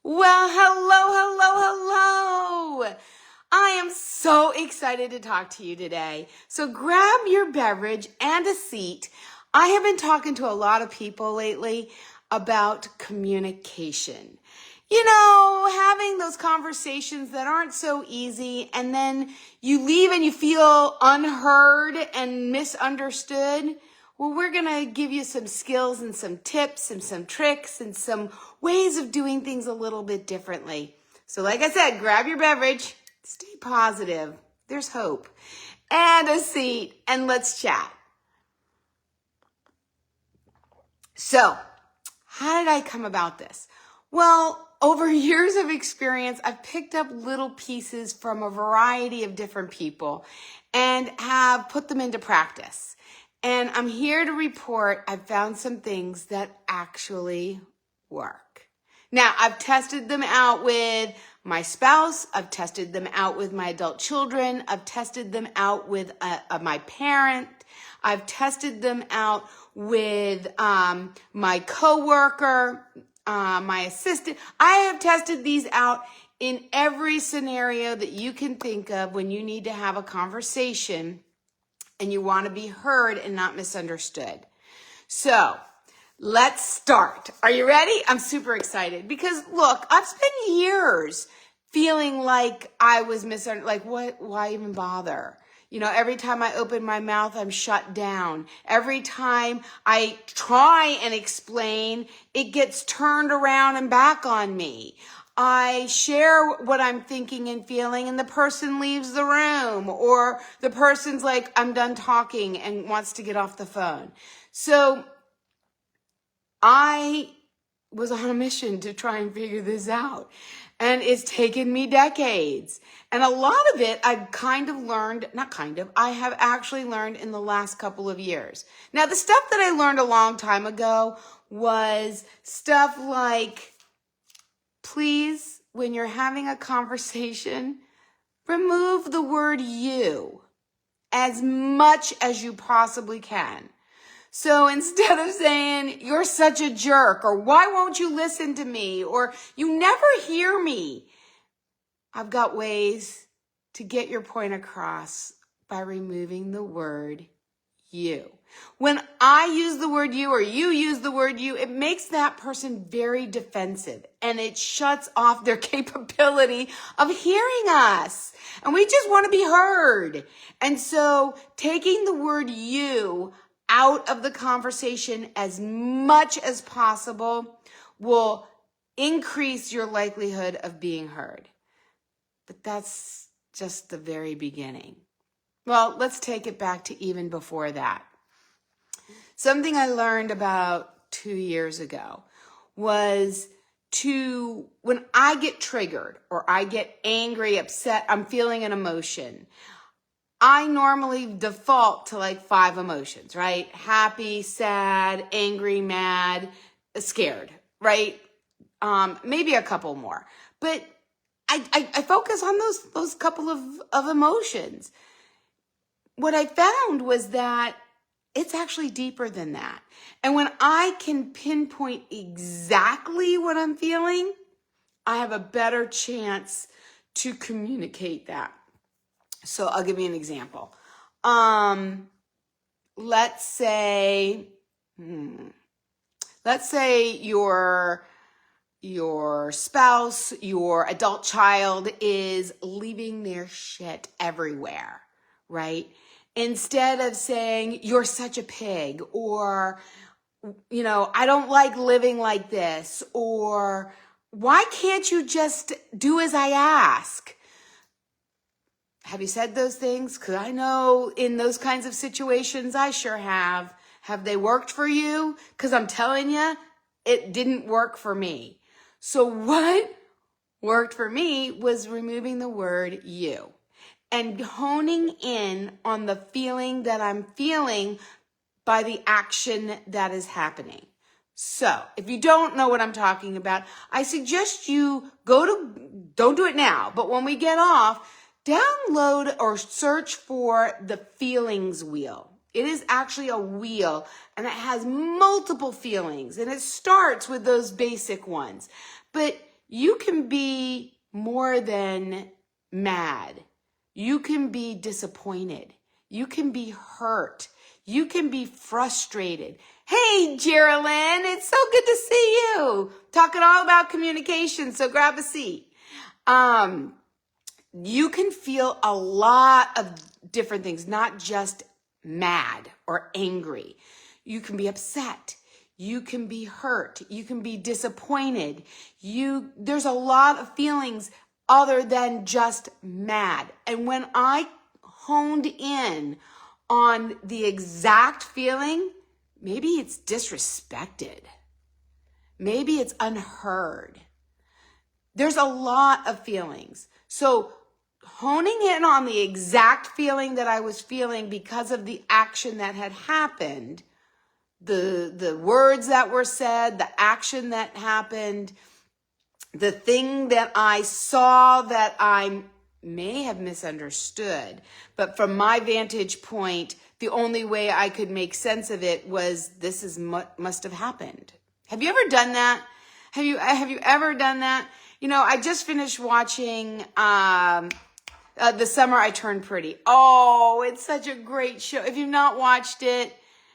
Well, hello. I am so excited to talk to you today. So grab your beverage and a seat. I have been talking to a lot of people lately about communication. You know, having those conversations that aren't so easy, and then you leave and you feel unheard and misunderstood. Well, we're going to give you some skills and some tips and some tricks and some ways of doing things a little bit differently. So like I said, grab your beverage, stay positive, there's hope, and a seat, and let's chat. So, how did I come about this? Well, over years of experience, I've picked up little pieces from a variety of different people and have put them into practice. And I'm here to report I've found some things that actually work. Now, I've tested them out with my spouse. I've tested them out with my adult children. I've tested them out with my parent. I've tested them out with my coworker, my assistant. I have tested these out in every scenario that you can think of when you need to have a conversation and you want to be heard and not misunderstood. So let's start. Are you ready? I'm super excited because look, I've spent years feeling like I was misunderstood. Like what? Why even bother? You know, every time I open my mouth, I'm shut down. Every time I try and explain, it gets turned around and back on me. I share what I'm thinking and feeling and the person leaves the room, or the person's like, I'm done talking and wants to get off the phone. So I was on a mission to try and figure this out. And it's taken me decades. And a lot of it I've I have actually learned in the last couple of years. Now, the stuff that I learned a long time ago was stuff like, please, when you're having a conversation, remove the word you as much as you possibly can. So instead of saying, you're such a jerk, or why won't you listen to me, or you never hear me, I've got ways to get your point across by removing the word you. When I use the word you or you use the word you, it makes that person very defensive and it shuts off their capability of hearing us. And we just want to be heard. And so taking the word you out of the conversation as much as possible will increase your likelihood of being heard. But that's just the very beginning. Well, let's take it back to even before that. Something I learned about 2 years ago was when I get triggered or I get angry, upset, I'm feeling an emotion, I normally default to like 5 emotions, right? Happy, sad, angry, mad, scared, right? Maybe a couple more. But I focus on those couple of emotions. What I found was that it's actually deeper than that. And when I can pinpoint exactly what I'm feeling, I have a better chance to communicate that. So I'll give you an example. Let's say your spouse, your adult child is leaving their shit everywhere, right? Instead of saying, you're such a pig, or, you know, I don't like living like this, or why can't you just do as I ask? Have you said those things? Because I know in those kinds of situations, I sure have. Have they worked for you? Because I'm telling you, it didn't work for me. So what worked for me was removing the word you and honing in on the feeling that I'm feeling by the action that is happening. So if you don't know what I'm talking about, I suggest you don't do it now, but when we get off, download or search for the feelings wheel. It is actually a wheel and it has multiple feelings and it starts with those basic ones. But You can be more than mad. You can be disappointed. You can be hurt. You can be frustrated. Hey, Geraldine, it's so good to see you. Talking all about communication, so grab a seat. You can feel a lot of different things, not just mad or angry. You can be upset. You can be hurt. You can be disappointed. There's a lot of feelings other than just mad. And when I honed in on the exact feeling, maybe it's disrespected. Maybe it's unheard. There's a lot of feelings. So honing in on the exact feeling that I was feeling because of the action that had happened, the words that were said, the action that happened, the thing that I saw that I may have misunderstood. But from my vantage point, the only way I could make sense of it was must have happened. Have you ever done that? Have you ever done that? You know, I just finished watching The Summer I Turned Pretty. Oh, it's such a great show. If you've not watched it,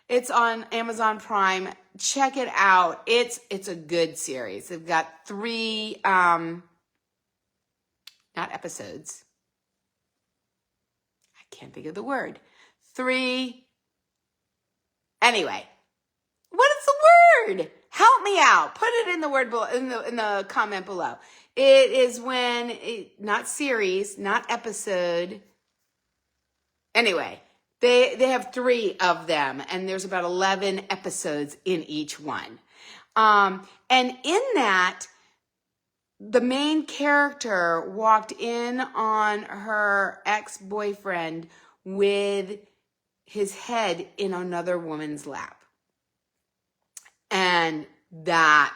it's on Amazon Prime. Check it out. It's a good series. They've got 3, not episodes. I can't think of the word. 3. Anyway, what is the word? Help me out. Put it in the word below, in the comment below. It is not series, not episode. Anyway, they have 3 of them, and there's about 11 episodes in each one. And in that, the main character walked in on her ex-boyfriend with his head in another woman's lap. And that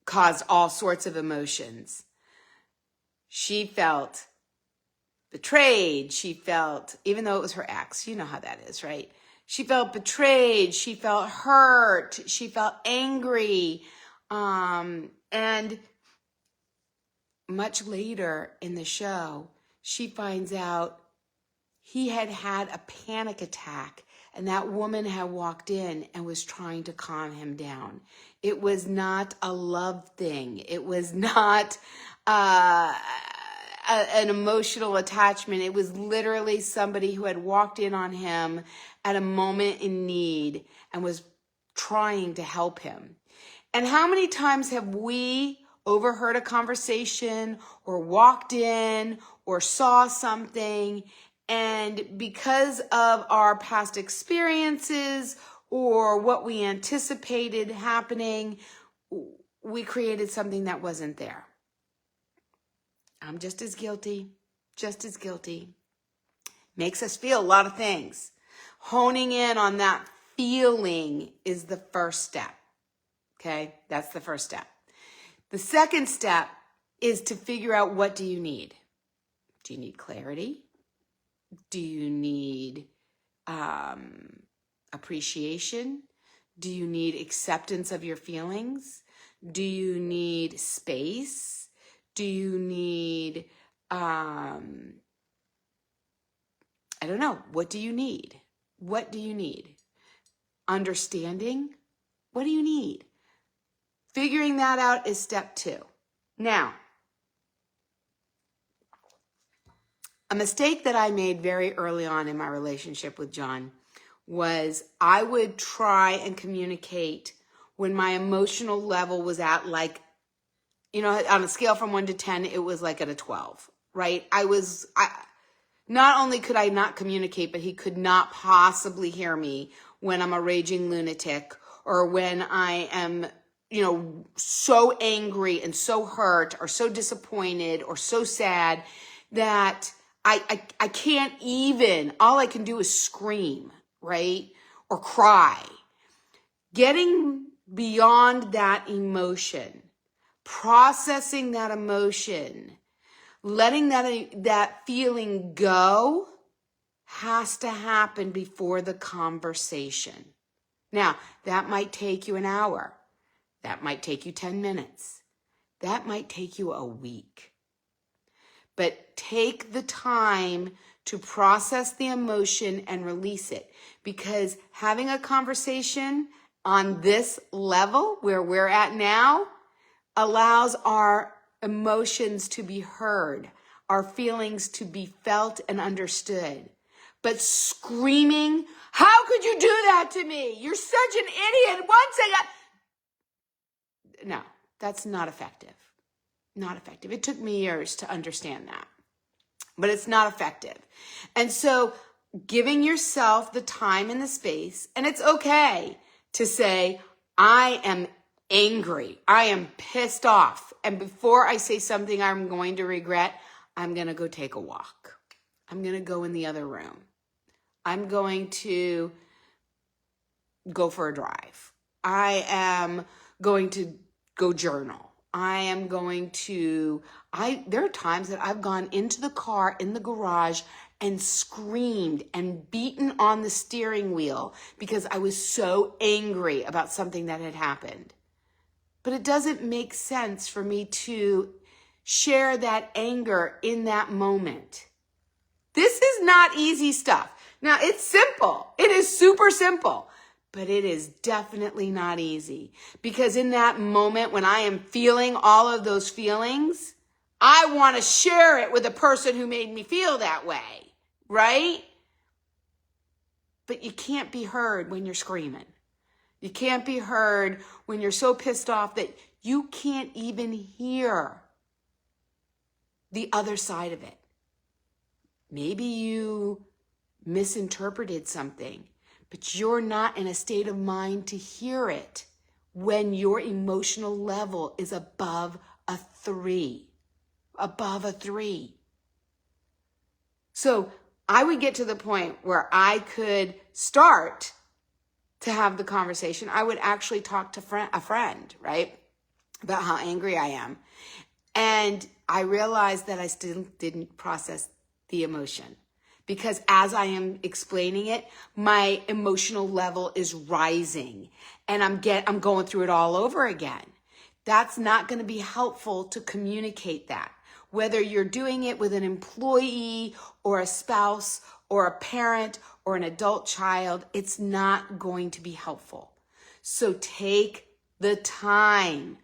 caused all sorts of emotions. She felt betrayed. She felt, even though it was her ex, you know how that is, right? She felt betrayed. She felt hurt. She felt angry. And much later in the show, she finds out he had had a panic attack, and that woman had walked in and was trying to calm him down. It was not a love thing. It was not an emotional attachment. It was literally somebody who had walked in on him at a moment in need and was trying to help him. And how many times have we overheard a conversation or walked in or saw something, and because of our past experiences or what we anticipated happening, we created something that wasn't there? I'm just as guilty, just as guilty. Makes us feel a lot of things. Honing in on that feeling is the first step. Okay, that's the first step. The second step is to figure out, what do you need? Do you need clarity? Do you need appreciation? Do you need acceptance of your feelings? Do you need space? Do you need, I don't know, what do you need? What do you need? Understanding? What do you need? Figuring that out is step 2. Now, a mistake that I made very early on in my relationship with John was I would try and communicate when my emotional level was at, like, you know, on a scale from 1 to 10, it was like at a 12, right? Not only could I not communicate, but he could not possibly hear me when I'm a raging lunatic or when I am, you know, so angry and so hurt or so disappointed or so sad that I can't even, all I can do is scream, right? Or cry. Getting beyond that emotion, processing that emotion, letting that feeling go has to happen before the conversation. Now, that might take you an hour. That might take you 10 minutes. That might take you a week. But take the time to process the emotion and release it, because having a conversation on this level where we're at now allows our emotions to be heard, our feelings to be felt and understood. But screaming, how could you do that to me? You're such an idiot. No, that's not effective. Not effective. It took me years to understand that, but it's not effective. And so giving yourself the time and the space, and it's okay to say, I am angry. I am pissed off. And before I say something I'm going to regret, I'm going to go take a walk. I'm going to go in the other room. I'm going to go for a drive. I am going to go journal. There are times that I've gone into the car in the garage and screamed and beaten on the steering wheel because I was so angry about something that had happened. But it doesn't make sense for me to share that anger in that moment. This is not easy stuff. Now, it's simple. It is super simple. But it is definitely not easy, because in that moment when I am feeling all of those feelings, I want to share it with the person who made me feel that way, right? But you can't be heard when you're screaming. You can't be heard when you're so pissed off that you can't even hear the other side of it. Maybe you misinterpreted something, but you're not in a state of mind to hear it when your emotional level is above a 3. Above a 3. So I would get to the point where I could start to have the conversation. I would actually talk to a friend, right, about how angry I am. And I realized that I still didn't process the emotion. Because as I am explaining it, my emotional level is rising and I'm going through it all over again. That's not going to be helpful to communicate that. Whether you're doing it with an employee or a spouse or a parent or an adult child, it's not going to be helpful. So take the time.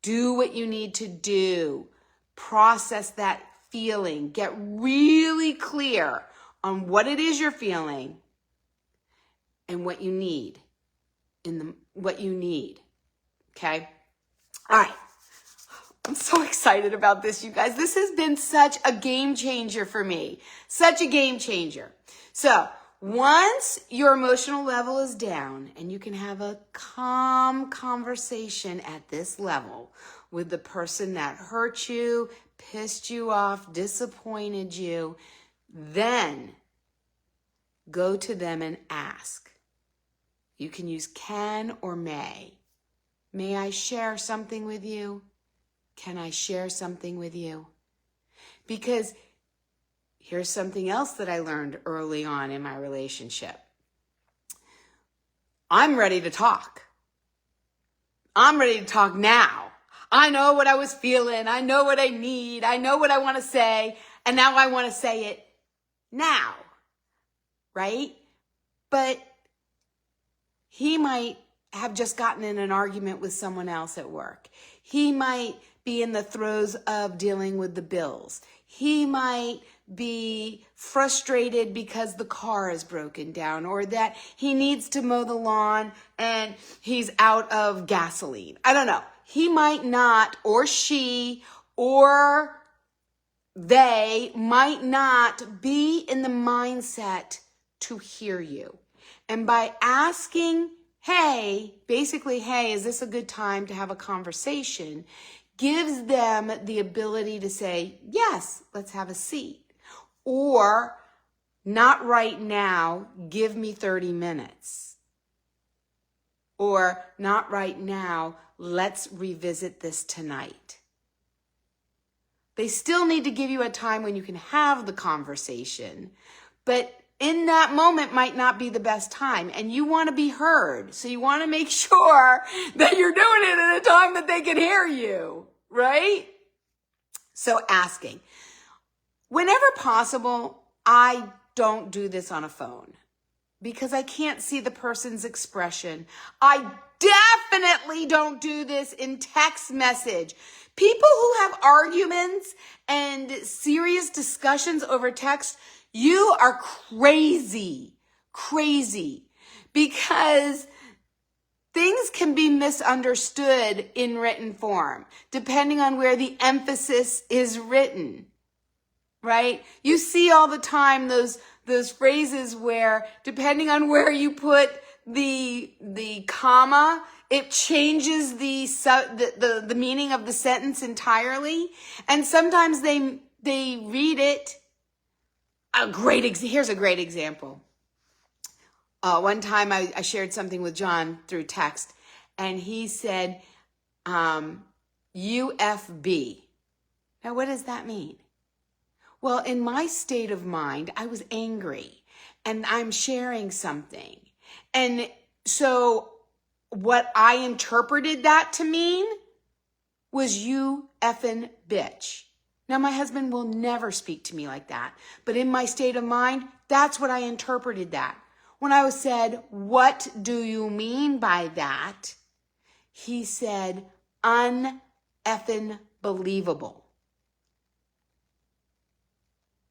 Do what you need to do. Process that feeling. Get really clear on what it is you're feeling and what you need Okay? All right. I'm so excited about this, you guys. This has been such a game changer for me. Such a game changer. So, once your emotional level is down and you can have a calm conversation at this level with the person that hurt you, pissed you off, disappointed you, then go to them and ask. You can use can or may. May I share something with you? Can I share something with you? Because here's something else that I learned early on in my relationship. I'm ready to talk. I'm ready to talk now. I know what I was feeling. I know what I need. I know what I want to say. And now I want to say it now. Right? But he might have just gotten in an argument with someone else at work. He might be in the throes of dealing with the bills. He might be frustrated because the car is broken down, or that he needs to mow the lawn and he's out of gasoline. I don't know. He might not, or she, or they might not be in the mindset to hear you. And by asking, basically, is this a good time to have a conversation, gives them the ability to say, yes, let's have a seat. Or, not right now, give me 30 minutes. Or, not right now, let's revisit this tonight. They still need to give you a time when you can have the conversation, but in that moment might not be the best time, and you want to be heard. So you want to make sure that you're doing it at a time that they can hear you, right? So asking. Whenever possible, I don't do this on a phone because I can't see the person's expression. I definitely don't do this in text message. People who have arguments and serious discussions over text, you are crazy, because things can be misunderstood in written form, depending on where the emphasis is written, right? You see all the time those phrases where, depending on where you put the comma, it changes the meaning of the sentence entirely. And sometimes they read it. Here's a great example. One time I shared something with John through text, and he said, UFB. Now, what does that mean? Well, in my state of mind, I was angry, and I'm sharing something. And so what I interpreted that to mean was you effing bitch. Now, my husband will never speak to me like that, but in my state of mind, that's what I interpreted that. When I was said, what do you mean by that? He said, uneffing believable.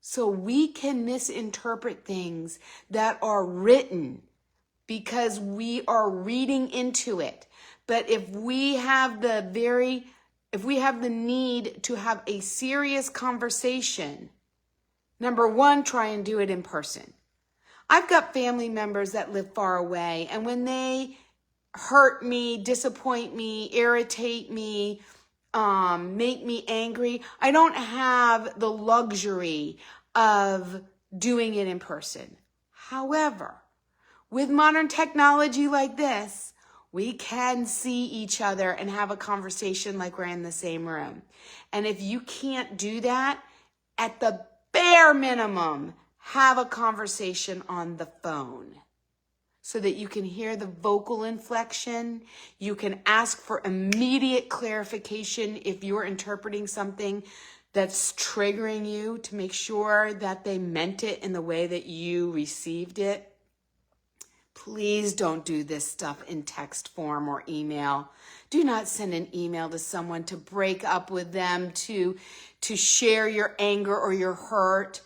So we can misinterpret things that are written because we are reading into it. But if we have the need to have a serious conversation, number one, try and do it in person. I've got family members that live far away, and when they hurt me, disappoint me, irritate me, make me angry, I don't have the luxury of doing it in person. However, with modern technology like this, we can see each other and have a conversation like we're in the same room. And if you can't do that, at the bare minimum, have a conversation on the phone so that you can hear the vocal inflection. You can ask for immediate clarification if you're interpreting something that's triggering you, to make sure that they meant it in the way that you received it. Please don't do this stuff in text form or email. Do not send an email to someone to break up with them, to share your anger or your hurt.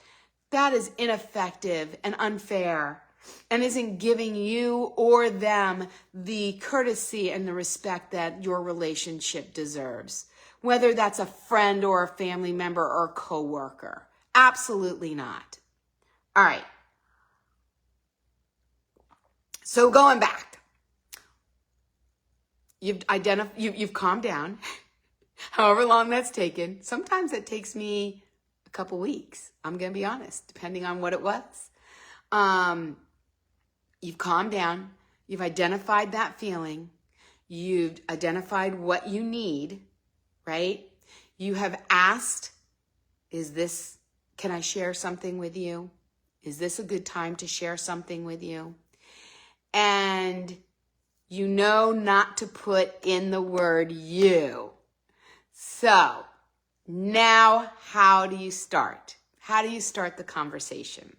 That is ineffective and unfair and isn't giving you or them the courtesy and the respect that your relationship deserves, whether that's a friend or a family member or a coworker. Absolutely not. All right. So going back, you've calmed down, however long that's taken. Sometimes it takes me a couple weeks. I'm going to be honest, depending on what it was. You've calmed down. You've identified that feeling. You've identified what you need, right? You have asked, can I share something with you? Is this a good time to share something with you? And you know not to put in the word you. So now how do you start? How do you start the conversation?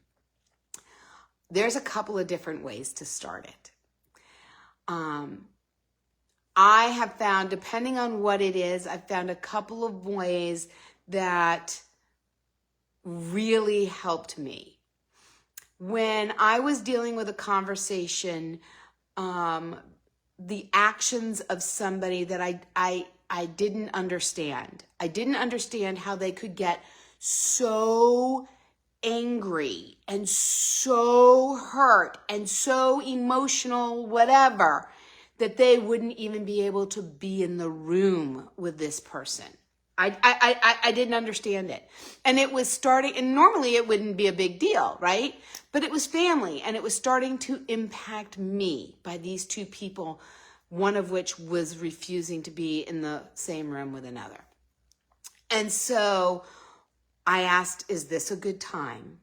There's a couple of different ways to start it. I have found, depending on what it is, I've found a couple of ways that really helped me. When I was dealing with a conversation, the actions of somebody that I didn't understand. I didn't understand how they could get so angry and so hurt and so emotional, whatever, that they wouldn't even be able to be in the room with this person. I didn't understand it. And it was starting, and normally it wouldn't be a big deal, right? But it was family, and it was starting to impact me by these two people, one of which was refusing to be in the same room with another. And so I asked, is this a good time?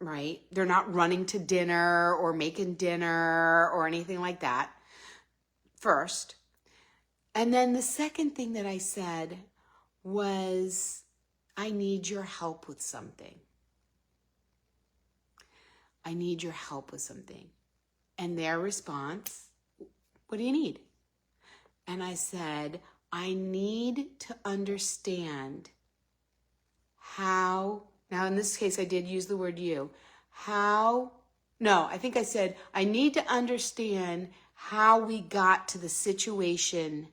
Right? They're not running to dinner or making dinner or anything like that. First. And then the second thing that I said was, I need your help with something. I need your help with something. And their response, what do you need? And I said, I need to understand how, now in this case I did use the word you, I think I said, I need to understand how we got to the situation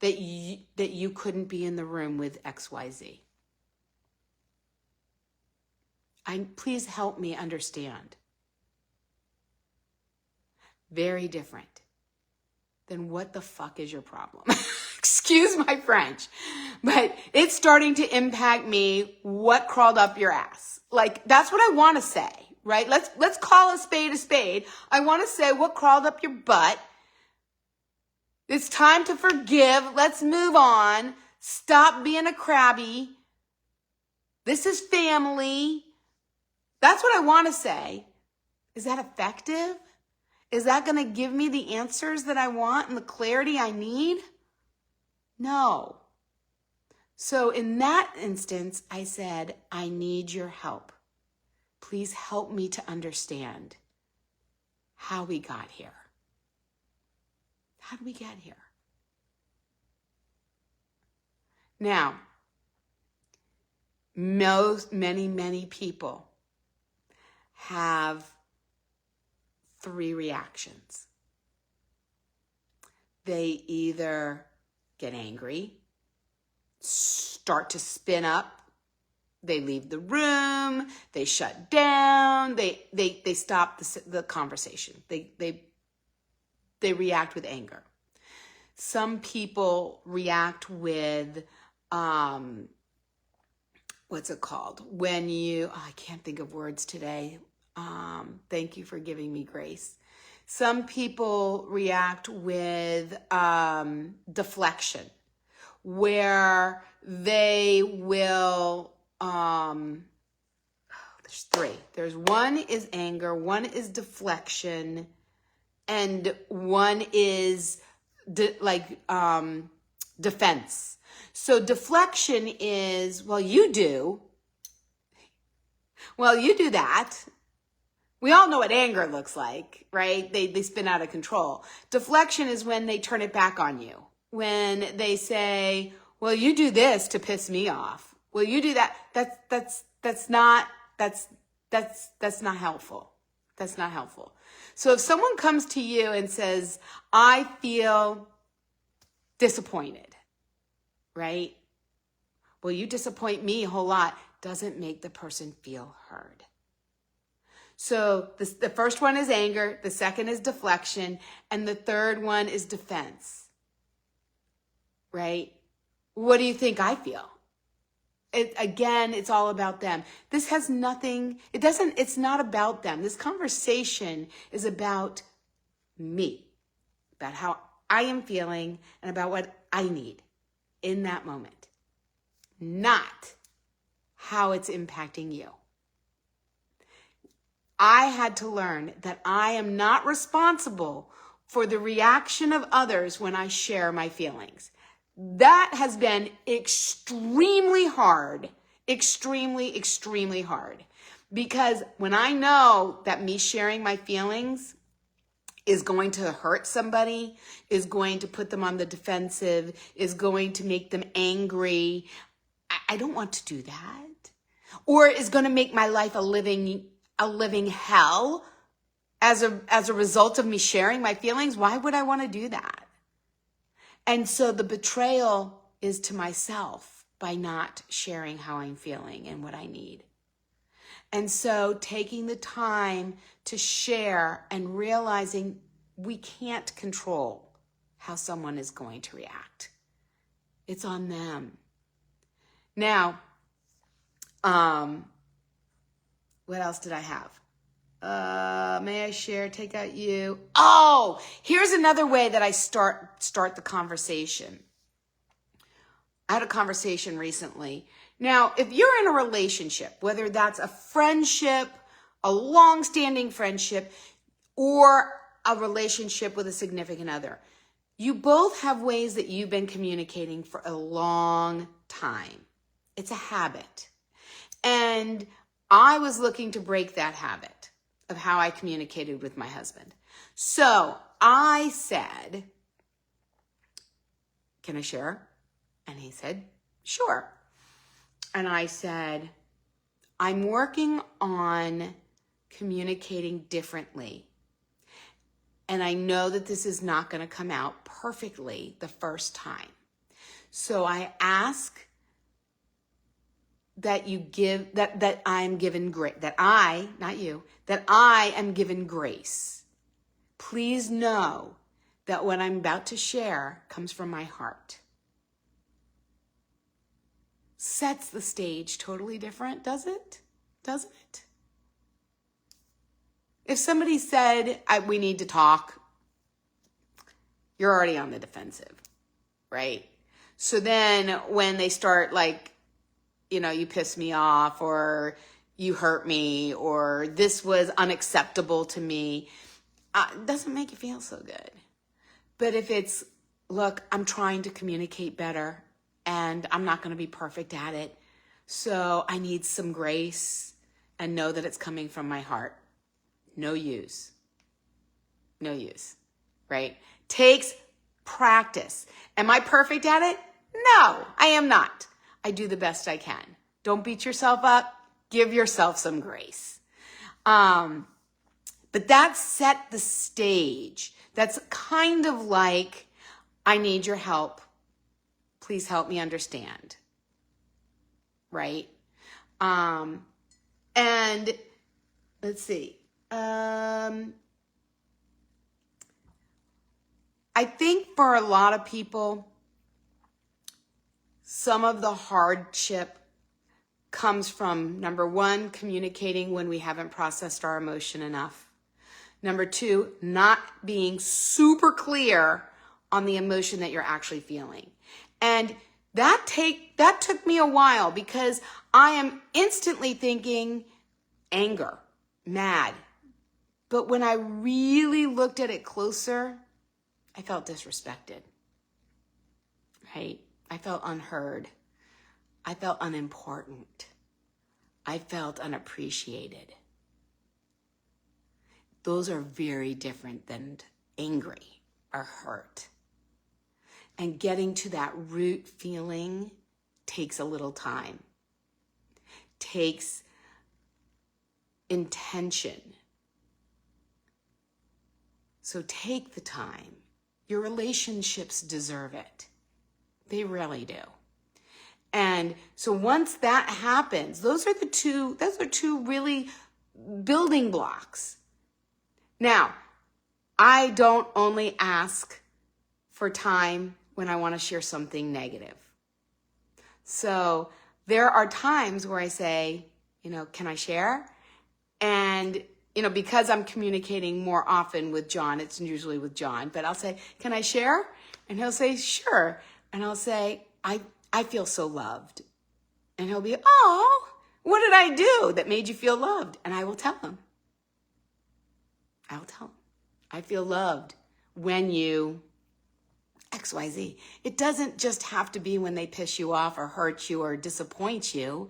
that you couldn't be in the room with XYZ. Please help me understand. Very different than what the fuck is your problem? Excuse my French, but it's starting to impact me. What crawled up your ass? Like, that's what I want to say, right? Let's call a spade a spade. I want to say what crawled up your butt. It's time to forgive. Let's move on. Stop being a crabby. This is family. That's what I want to say. Is that effective? Is that going to give me the answers that I want and the clarity I need? No. So in that instance, I said, I need your help. Please help me to understand how we got here. How did we get here? Now, many people have 3 reactions. They either get angry, start to spin up, they leave the room, they shut down, they stop the conversation. They react with anger. Some people react with, what's it called? When I can't think of words today. Thank you for giving me grace. Some people react with deflection, where they will, there's 3. There's one is anger, one is deflection, and one is defense. So deflection is, well, you do that. We all know what anger looks like, right? They spin out of control. Deflection is when they turn it back on you. When they say, well, you do this to piss me off. Well, you do that. That's not helpful. That's not helpful. So if someone comes to you and says, I feel disappointed, right? Well, you disappoint me a whole lot. Doesn't make the person feel heard. So the first one is anger, the second is deflection, and the third one is defense, right? What do you think I feel? It's all about them. This has nothing, it's not about them. This conversation is about me, about how I am feeling and about what I need in that moment, not how it's impacting you. I had to learn that I am not responsible for the reaction of others when I share my feelings. That has been extremely hard, extremely hard. Because when I know that me sharing my feelings is going to hurt somebody, is going to put them on the defensive, is going to make them angry, I don't want to do that. Or is going to make my life a living hell as a result of me sharing my feelings. Why would I want to do that? And so the betrayal is to myself by not sharing how I'm feeling and what I need. And so taking the time to share and realizing we can't control how someone is going to react. It's on them. Now, what else did I have? May I share, take out you? Oh, here's another way that I start the conversation. I had a conversation recently. Now, if you're in a relationship, whether that's a friendship, a long-standing friendship, or a relationship with a significant other, You both have ways that you've been communicating for a long time. It's a habit. And I was looking to break that habit of how I communicated with my husband. So I said, can I share? And he said, sure. And I said, I'm working on communicating differently. And I know that this is not going to come out perfectly the first time. So I ask that you give, that I'm given grace, that I, not you, that I am given grace. Please know that what I'm about to share comes from my heart. Sets the stage totally different, does it? Doesn't it? If somebody said, we need to talk, you're already on the defensive, right? So then when they start like, you piss me off, or you hurt me, or this was unacceptable to me, it doesn't make you feel so good. But if it's, look, I'm trying to communicate better and I'm not going to be perfect at it, so I need some grace and know that it's coming from my heart. No use. No use, right? Takes practice. Am I perfect at it? No, I am not. I do the best I can. Don't beat yourself up. Give yourself some grace. But that set the stage. That's kind of like, I need your help. Please help me understand. Right? And let's see. I think for a lot of people, some of the hardship comes from, number one, communicating when we haven't processed our emotion enough. Number two, not being super clear on the emotion that you're actually feeling. And that took me a while, because I am instantly thinking anger, mad. But when I really looked at it closer, I felt disrespected, right? I felt unheard. I felt unimportant. I felt unappreciated. Those are very different than angry or hurt. And getting to that root feeling takes a little time. Takes intention. So take the time. Your relationships deserve it. They really do. And so once that happens, those are two really building blocks. Now, I don't only ask for time when I want to share something negative. So there are times where I say, can I share? And, because I'm communicating more often with John, it's usually with John, but I'll say, can I share? And he'll say, sure. And I'll say, I feel so loved. And he'll be, oh, what did I do that made you feel loved? And I will tell him. I feel loved when you XYZ. It doesn't just have to be when they piss you off or hurt you or disappoint you.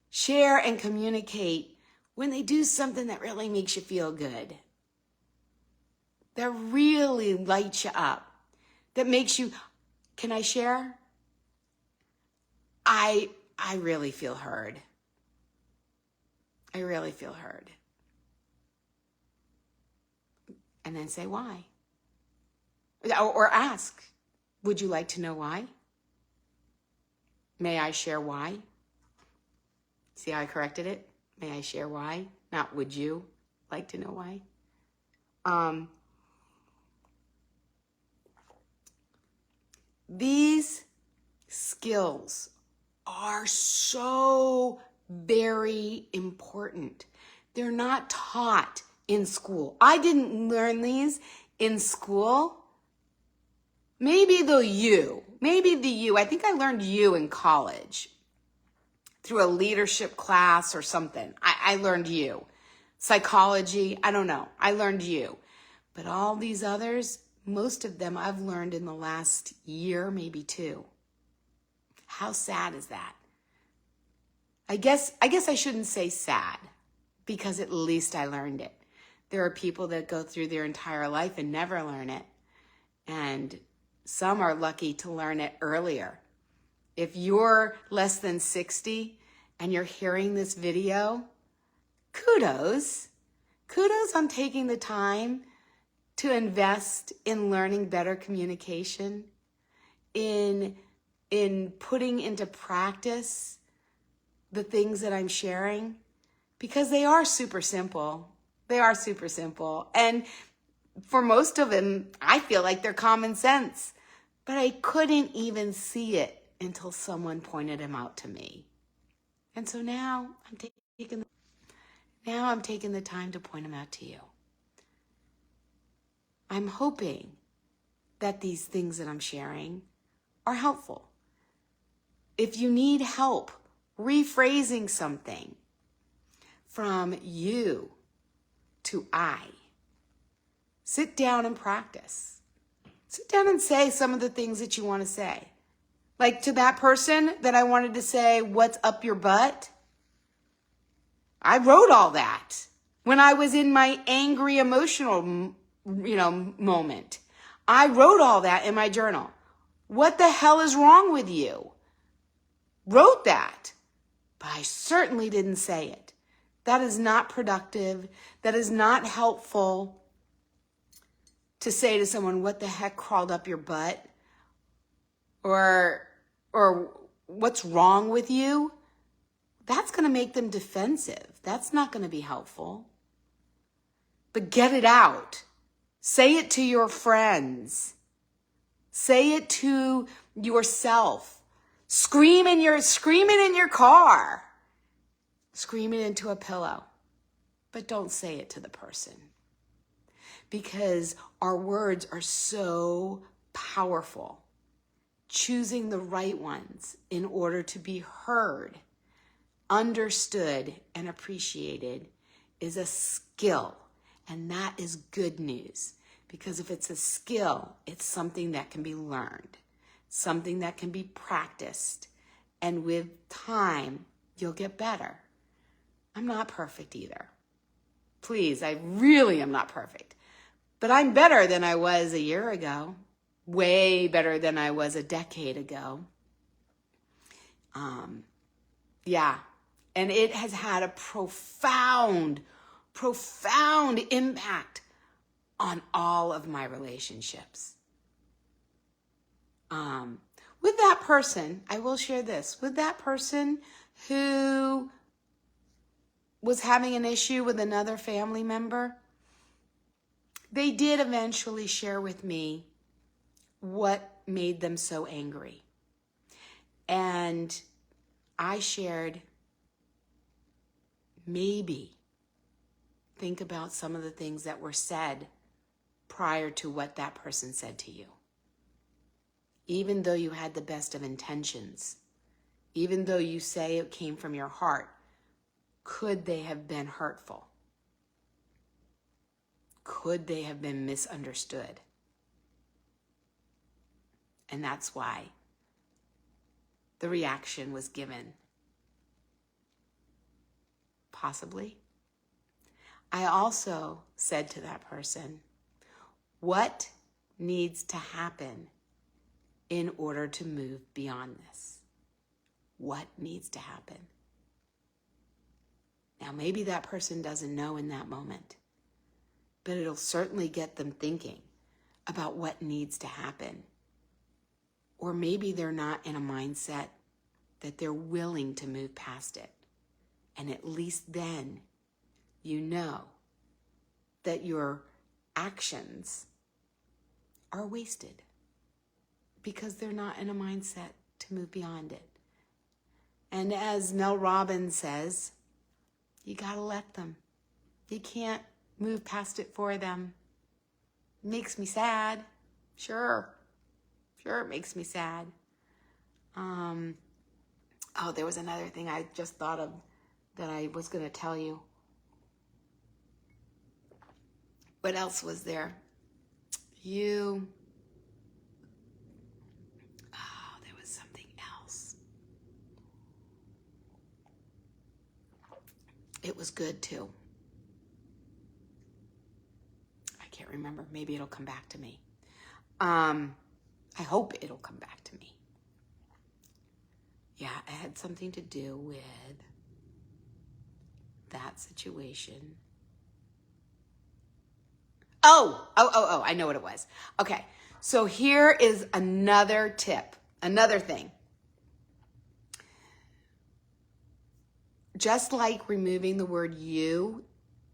Share and communicate when they do something that really makes you feel good, that really lights you up, that makes you, can I share? I really feel heard. I really feel heard. And then say why. Or ask, would you like to know why? May I share why? See how I corrected it? May I share why? Not would you like to know why? These skills are so very important. They're not taught in school. I didn't learn these in school. Maybe the you. I think I learned you in college through a leadership class or something. I learned you. Psychology, I don't know. I learned you. But all these others, most of them I've learned in the last year, maybe 2. How sad is that? I guess I shouldn't say sad, because at least I learned it. There are people that go through their entire life and never learn it. And some are lucky to learn it earlier. If you're less than 60 and you're hearing this video, kudos. Kudos on taking the time to invest in learning better communication, in putting into practice the things that I'm sharing, because they are super simple. They are super simple. And for most of them, I feel like they're common sense, but I couldn't even see it until someone pointed them out to me. And so now I'm taking the time to point them out to you. I'm hoping that these things that I'm sharing are helpful. If you need help rephrasing something from you to I, sit down and practice. Sit down and say some of the things that you want to say. Like to that person that I wanted to say, "What's up your butt?" I wrote all that when I was in my angry, emotional, moment. I wrote all that in my journal. What the hell is wrong with you? Wrote that, but I certainly didn't say it. That is not productive. That is not helpful to say to someone, "What the heck crawled up your butt?" Or "What's wrong with you?" That's going to make them defensive. That's not going to be helpful. But get it out. Say it to your friends. Say it to yourself. Scream it in your car. Scream it into a pillow. But don't say it to the person. Because our words are so powerful. Choosing the right ones in order to be heard, understood, and appreciated is a skill. And that is good news. Because if it's a skill, it's something that can be learned, something that can be practiced. And with time, you'll get better. I'm not perfect either. Please, I really am not perfect. But I'm better than I was a year ago. Way better than I was a decade ago. Yeah. And it has had a profound impact on all of my relationships. With that person, I will share this. With that person who was having an issue with another family member, they did eventually share with me what made them so angry. And I shared, maybe think about some of the things that were said prior to what that person said to you. Even though you had the best of intentions, even though you say it came from your heart, could they have been hurtful? Could they have been misunderstood? And that's why the reaction was given. Possibly. I also said to that person, what needs to happen in order to move beyond this? What needs to happen? Now, maybe that person doesn't know in that moment, but it'll certainly get them thinking about what needs to happen. Or maybe they're not in a mindset that they're willing to move past it. And at least then you know that your actions are wasted because they're not in a mindset to move beyond it. And as Mel Robbins says, you gotta let them. You can't move past it for them. It makes me sad. Sure, it makes me sad. There was another thing I just thought of that I was going to tell you. What else was there? You. Oh, there was something else. It was good too. I can't remember. Maybe it'll come back to me. I hope it'll come back to me. Yeah, it had something to do with that situation. Oh, I know what it was. Okay, so here is another tip, another thing. Just like removing the word you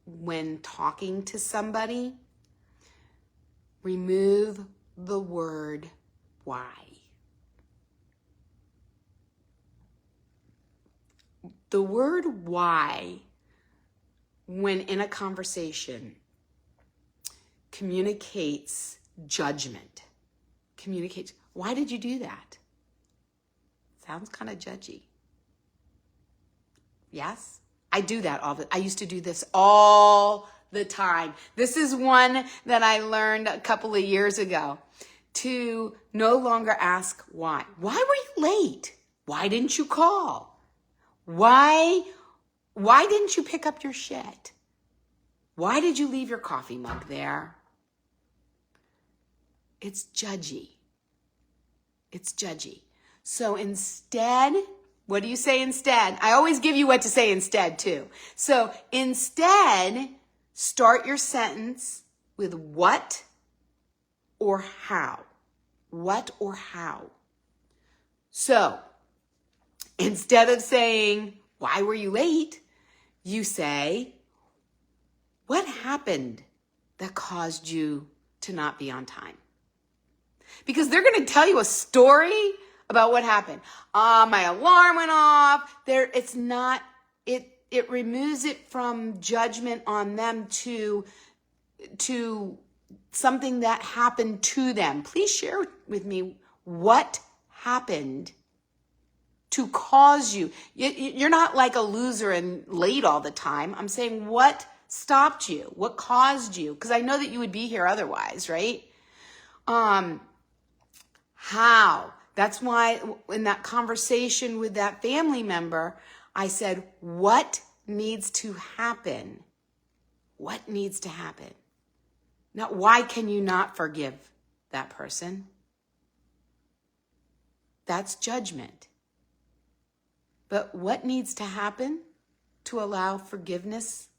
when talking to somebody, remove the word why. The word why, when in a conversation, communicates judgment. Communicates, why did you do that? Sounds kind of judgy. Yes? I do that I used to do this all the time. This is one that I learned a couple of years ago. To no longer ask why. Why were you late? Why didn't you call? Why didn't you pick up your shit? Why did you leave your coffee mug there? It's judgy. It's judgy. So instead, what do you say instead? I always give you what to say instead too. So instead, start your sentence with what or how. What or how. So instead of saying, why were you late? You say, what happened that caused you to not be on time? Because they're going to tell you a story about what happened. My alarm went off. It removes it from judgment on them to something that happened to them. Please share with me what happened to cause you. You're not like a loser and late all the time. I'm saying what stopped you? What caused you? Because I know that you would be here otherwise, right? How? That's why in that conversation with that family member, I said, what needs to happen? What needs to happen? Now, why can you not forgive that person? That's judgment. But what needs to happen to allow forgiveness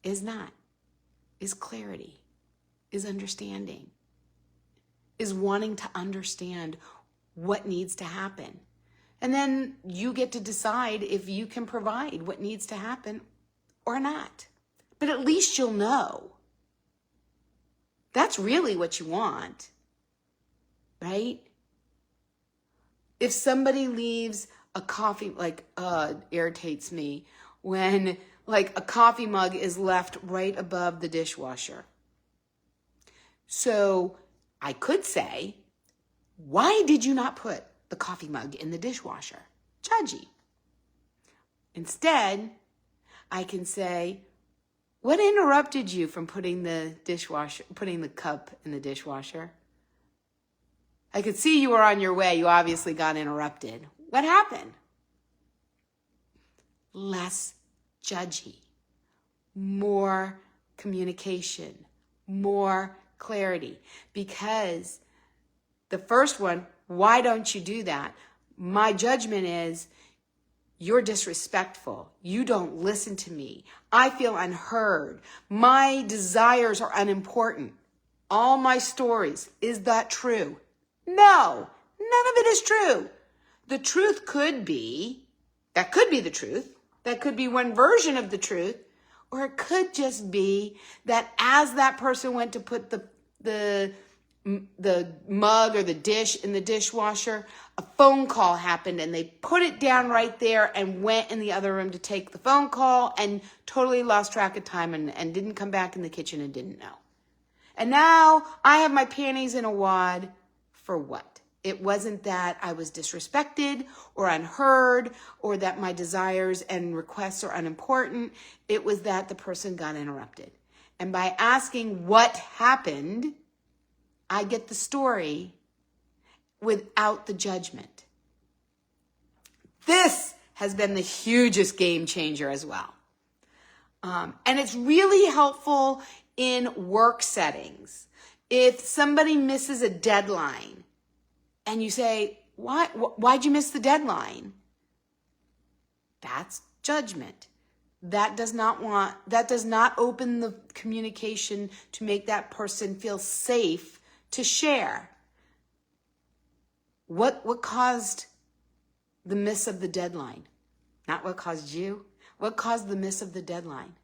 is clarity, is understanding, is wanting to understand what needs to happen. And then you get to decide if you can provide what needs to happen or not. But at least you'll know. That's really what you want, right? If somebody leaves a coffee, irritates me when like a coffee mug is left right above the dishwasher. So I could say, why did you not put the coffee mug in the dishwasher? Judgy. Instead, I can say, what interrupted you from putting the cup in the dishwasher? I could see you were on your way. You obviously got interrupted. What happened? Less judgy, more communication, more clarity. Because the first one, why don't you do that? My judgment is, you're disrespectful. You don't listen to me. I feel unheard. My desires are unimportant. All my stories, is that true? No, none of it is true. The truth could be, that could be the truth. That could be one version of the truth. Or it could just be that as that person went to put the mug or the dish in the dishwasher, a phone call happened and they put it down right there and went in the other room to take the phone call and totally lost track of time and didn't come back in the kitchen and didn't know. And now I have my panties in a wad for what? It wasn't that I was disrespected or unheard or that my desires and requests are unimportant. It was that the person got interrupted. And by asking what happened, I get the story without the judgment. This has been the hugest game changer as well. And it's really helpful in work settings. If somebody misses a deadline and you say, why'd you miss the deadline? That's judgment. That does not open the communication to make that person feel safe to share. What caused the miss of the deadline? Not what caused you. What caused the miss of the deadline?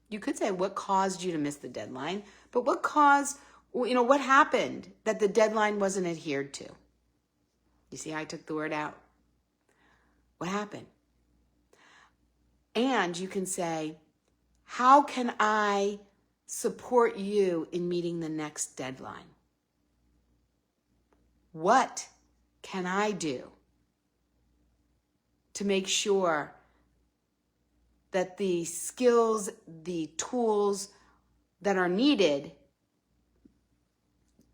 You could say what caused you to miss the deadline, but what happened that the deadline wasn't adhered to? You see how I took the word out? What happened? And you can say, how can I support you in meeting the next deadline? What can I do to make sure that the skills, the tools that are needed,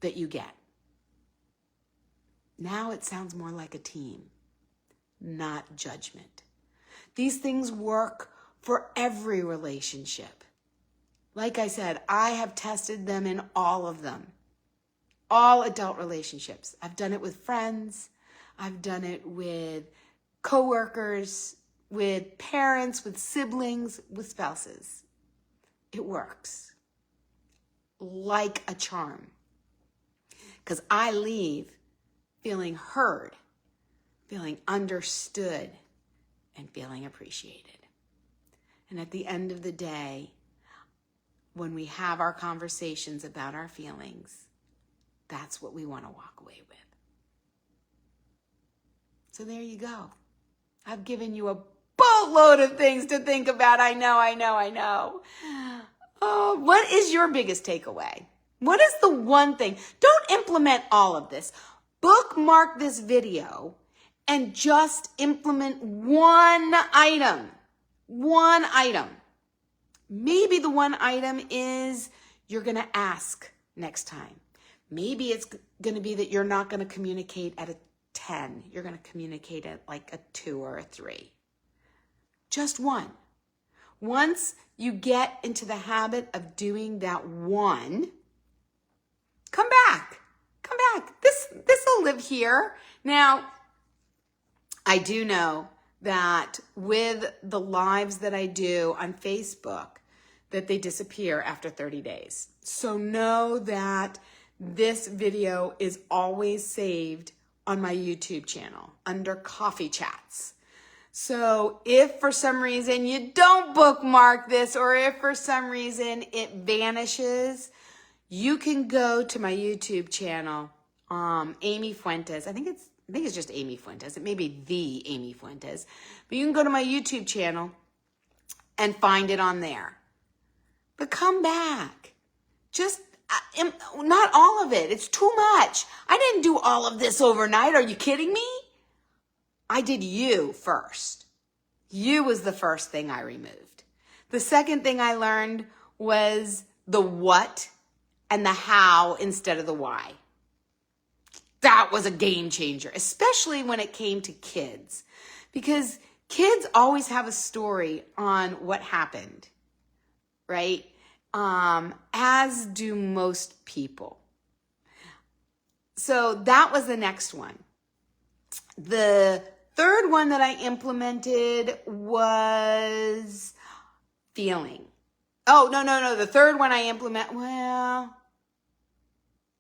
that you get? Now it sounds more like a team, not judgment. These things work for every relationship. Like I said, I have tested them in all of them. All adult relationships. I've done it with friends. I've done it with coworkers, with parents, with siblings, with spouses. It works like a charm. Because I leave feeling heard, feeling understood, and feeling appreciated. And at the end of the day, when we have our conversations about our feelings, that's what we want to walk away with. So there you go. I've given you a boatload of things to think about. I know. Oh, what is your biggest takeaway? What is the one thing? Don't implement all of this. Bookmark this video and just implement one item. One item. Maybe the one item is you're going to ask next time. Maybe it's going to be that you're not going to communicate at a 10. You're going to communicate at like a 2 or a 3. Just one. Once you get into the habit of doing that one, come back. This will live here. Now, I do know that with the lives that I do on Facebook, that they disappear after 30 days. So know that this video is always saved on my YouTube channel under Coffee Chats. So if for some reason you don't bookmark this, or if for some reason it vanishes, you can go to my YouTube channel, Amy Fuentes. I think it's just Amy Fuentes. It may be the Amy Fuentes, but you can go to my YouTube channel and find it on there. But come back. Just not all of it. It's too much. I didn't do all of this overnight. Are you kidding me? I did you first. You was the first thing I removed. The second thing I learned was the what and the how instead of the why. That was a game changer, especially when it came to kids, because kids always have a story on what happened, right? As do most people. So that was the next one. The third one that I implemented was feeling. Oh, no. The third one I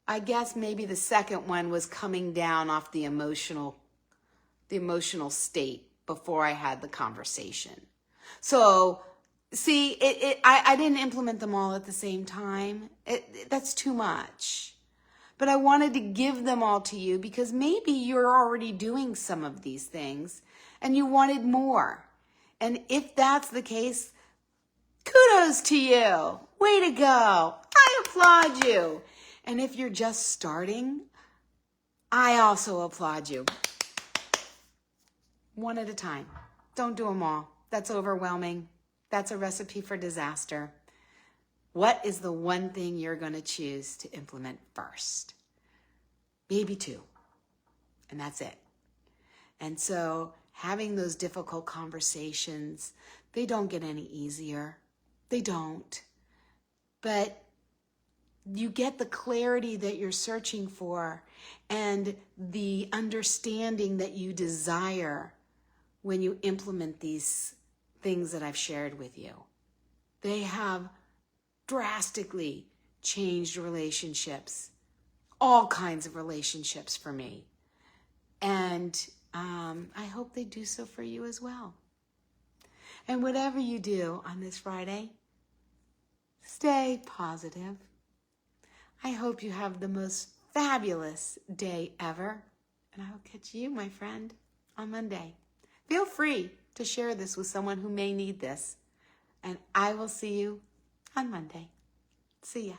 I guess maybe the second one was coming down off the emotional state before I had the conversation. So, see, I didn't implement them all at the same time. That's too much. But I wanted to give them all to you because maybe you're already doing some of these things and you wanted more. And if that's the case, kudos to you. Way to go. I applaud you. And if you're just starting, I also applaud you. One at a time. Don't do them all. That's overwhelming. That's a recipe for disaster. What is the one thing you're going to choose to implement first? Maybe two, and that's it. And so having those difficult conversations, they don't get any easier. They don't. But you get the clarity that you're searching for and the understanding that you desire when you implement these things that I've shared with you. They have drastically changed relationships, all kinds of relationships for me. And I hope they do so for you as well. And whatever you do on this Friday, stay positive. I hope you have the most fabulous day ever. And I will catch you, my friend, on Monday. Feel free to share this with someone who may need this. And I will see you on Monday. See ya.